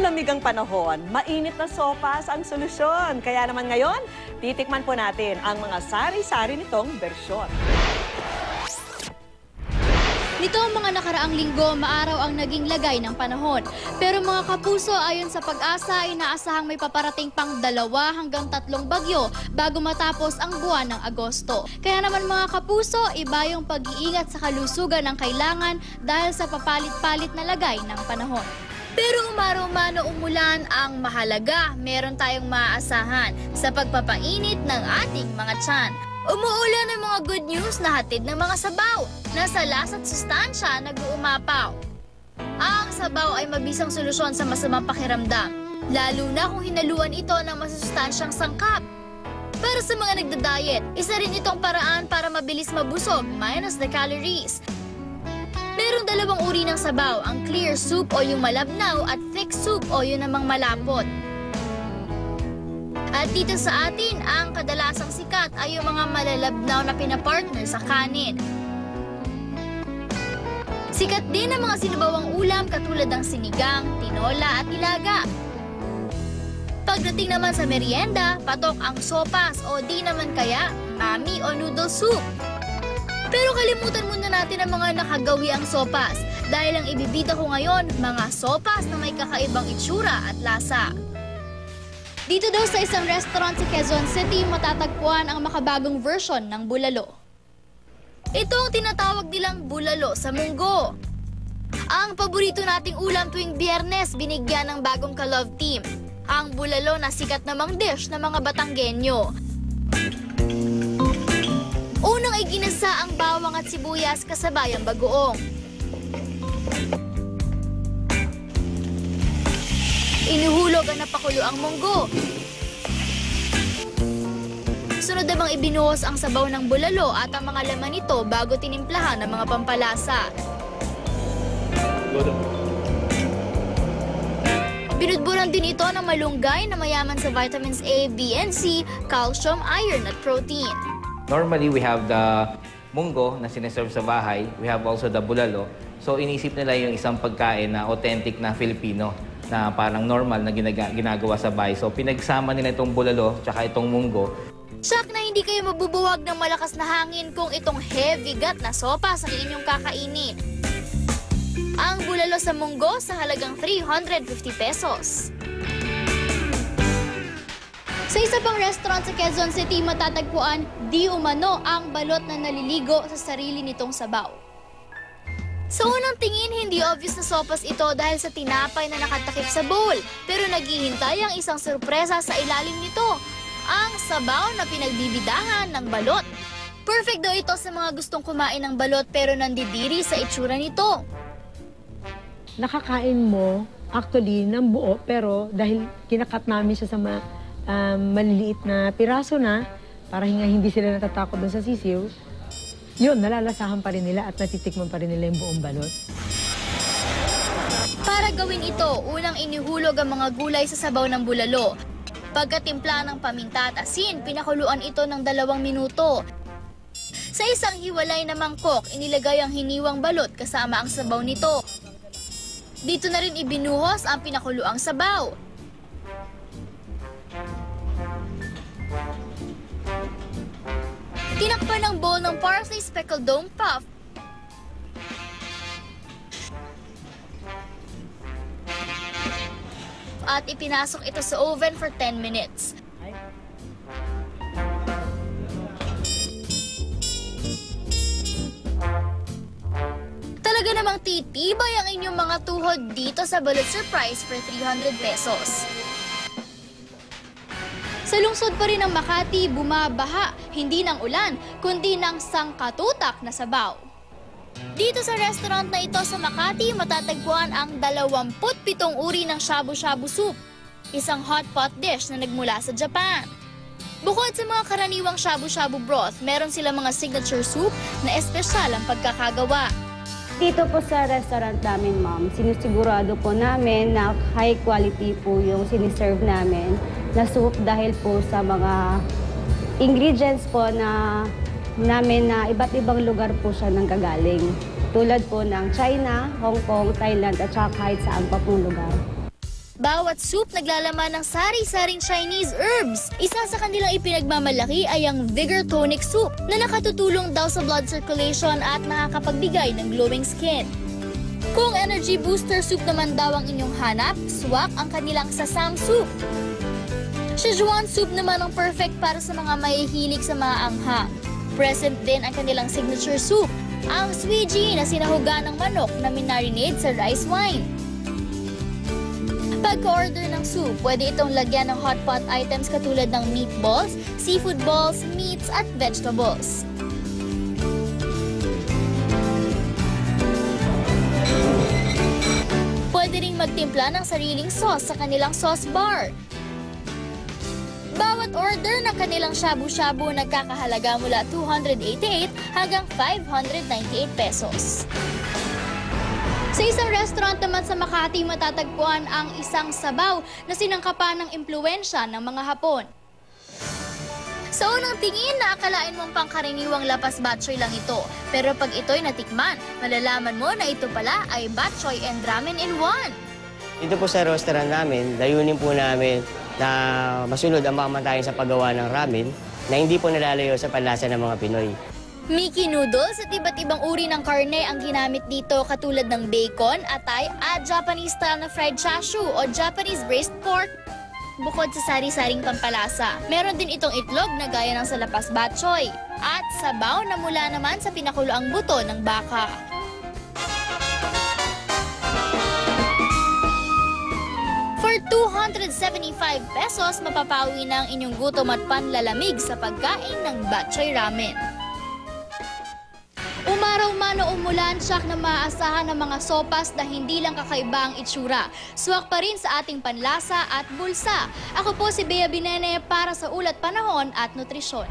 malamig ang panahon, mainit na sopas ang solusyon. Kaya naman ngayon, titikman po natin ang mga sari-sari nitong bersyon. Nito ang mga nakaraang linggo, maaraw ang naging lagay ng panahon. Pero mga kapuso, ayon sa Pag-asa, inaasahang may paparating pang 2 hanggang 3 bagyo bago matapos ang buwan ng Agosto. Kaya naman mga kapuso, iba yung pag-iingat sa kalusugan ng kailangan dahil sa papalit-palit na lagay ng panahon. Pero umaraw-man o umulan ang mahalaga, meron tayong maaasahan sa pagpapainit ng ating mga tiyan. Umuulan ng mga good news na hatid ng mga sabaw na sa lasa at sustansya nag-uumapaw. Ang sabaw ay mabisang solusyon sa masamang pakiramdam, lalo na kung hinaluan ito ng masustansyang sangkap. Para sa mga nagda-diet, isa rin itong paraan para mabilis mabusog, minus the calories. Merong 2 uri ng sabaw, ang clear soup o yung malabnaw at thick soup o yung namang malapot. At dito sa atin, ang kadalasang sikat ay yung mga malalabnaw na pinapartner sa kanin. Sikat din ang mga sinabawang ulam katulad ng sinigang, tinola at ilaga. Pagdating naman sa merienda, patok ang sopas o di naman kaya mami o noodle soup. Pero kalimutan muna natin ang mga nakagawi ang sopas dahil ang ibibida ko ngayon, mga sopas na may kakaibang itsura at lasa. Dito daw sa isang restaurant sa Quezon City, matatagpuan ang makabagong version ng bulalo. Ito ang tinatawag nilang bulalo sa munggo. Ang paborito nating ulam tuwing Biyernes, binigyan ng bagong ka-love team. Ang bulalo na sikat namang dish ng mga Batanggenyo. Unang iginasa ang bawang at sibuyas kasabay ang bagoong. Inuhulog ang napakulo ang munggo. Sunod namang ibinuhos ang sabaw ng bulalo at ang mga laman nito bago tinimplahan ng mga pampalasa. Binudburan din ito ng malunggay na mayaman sa vitamins A, B, and C, calcium, iron at protein. Normally, we have the munggo na sineserve sa bahay. We have also the bulalo. So, inisip nila yung isang pagkain na authentic na Filipino, na parang normal na ginagawa sa bahay. So, pinagsama nila itong bulalo tsaka itong munggo. Siyak na hindi kayo mabubuwag ng malakas na hangin kung itong heavy gut na sopa sa inyong kakainin. Ang bulalo sa munggo sa halagang 350 pesos. Sa isa pang restaurant sa Quezon City, matatagpuan di umano ang balot na naliligo sa sarili nitong sabaw. Sa unang tingin, hindi obvious na sopas ito dahil sa tinapay na nakatakip sa bowl. Pero naghihintay ang isang sorpresa sa ilalim nito, ang sabaw na pinagbibidahan ng balot. Perfect daw ito sa mga gustong kumain ng balot pero nandidiri sa itsura nito. Nakakain mo actually ng buo pero dahil kinakat namin siya sa maliliit na piraso na para hindi sila natatakot dun sa sisiw, yun, nalalasahan pa rin nila at natitikman pa rin nila yung buong balot. Para gawin ito, unang inihulog ang mga gulay sa sabaw ng bulalo. Pagkatimpla ng paminta at asin, pinakuluan ito ng 2 minuto. Sa isang hiwalay na mangkok, inilagay ang hiniwang balot kasama ang sabaw nito. Dito na rin ibinuhos ang pinakuluang sabaw. Tinakpan ng bowl ng parsley speckled dome puff. At ipinasok ito sa oven for 10 minutes. Talaga namang titibay ang inyong mga tuhod dito sa Balot Surprise for 300 pesos. Sa lungsod pa rin ng Makati, bumabaha, hindi ng ulan, kundi ng sangkatutak na sabaw. Dito sa restaurant na ito sa Makati, matatagpuan ang 27 uri ng shabu-shabu soup, isang hot pot dish na nagmula sa Japan. Bukod sa mga karaniwang shabu-shabu broth, meron silang mga signature soup na espesyal ang pagkakagawa. Dito po sa restaurant namin, ma'am, sinisigurado po namin na high quality po yung siniserve namin na soup dahil po sa mga ingredients po na namin na iba't ibang lugar po siya nanggagaling. Tulad po ng China, Hong Kong, Thailand at saka kahit saan pa pong lugar. Bawat soup naglalaman ng sari-saring Chinese herbs. Isa sa kanilang ipinagmamalaki ay ang Vigor Tonic Soup na nakatutulong daw sa blood circulation at nakakapagbigay ng glowing skin. Kung energy booster soup naman daw ang inyong hanap, swak ang kanilang Sasam Soup. Szechuan Soup naman ang perfect para sa mga mahihilig sa maanghang. Present din ang kanilang signature soup, ang Suiji na sinahugan ng manok na minarinade sa rice wine. Pagka-order ng soup, pwede itong lagyan ng hot pot items katulad ng meatballs, seafood balls, meats at vegetables. Pwede ring magtimpla ng sariling sauce sa kanilang sauce bar. Bawat order ng kanilang shabu-shabu nagkakahalaga mula 288 hanggang 598 pesos. Sa isang restaurant naman sa Makati, matatagpuan ang isang sabaw na sinangkapan ng impluwensya ng mga Hapon. Sa unang tingin, naakalain mong pangkaraniwang lapas batchoy lang ito. Pero pag ito'y natikman, malalaman mo na ito pala ay batchoy and ramen in one. Dito po sa restaurant namin, layunin po namin na masunod ang pamatayan sa paggawa ng ramen na hindi po nalalayo sa panlasa ng mga Pinoy. Mickey noodles at iba't ibang uri ng karne ang ginamit dito katulad ng bacon, atay at Japanese style na fried chashu o Japanese braised pork. Bukod sa sari-saring pampalasa, meron din itong itlog na gaya ng sa lapas batchoy at sabaw na mula naman sa pinakuloang buto ng baka. For 275 pesos, mapapawi na ang inyong gutom at panlalamig sa pagkain ng batchoy ramen. Umaraw man o umulan, siyak na maaasahan ng mga sopas na hindi lang kakaiba ang itsura. Suwak pa rin sa ating panlasa at bulsa. Ako po si Bea Binene para sa Ulat Panahon at Nutrisyon.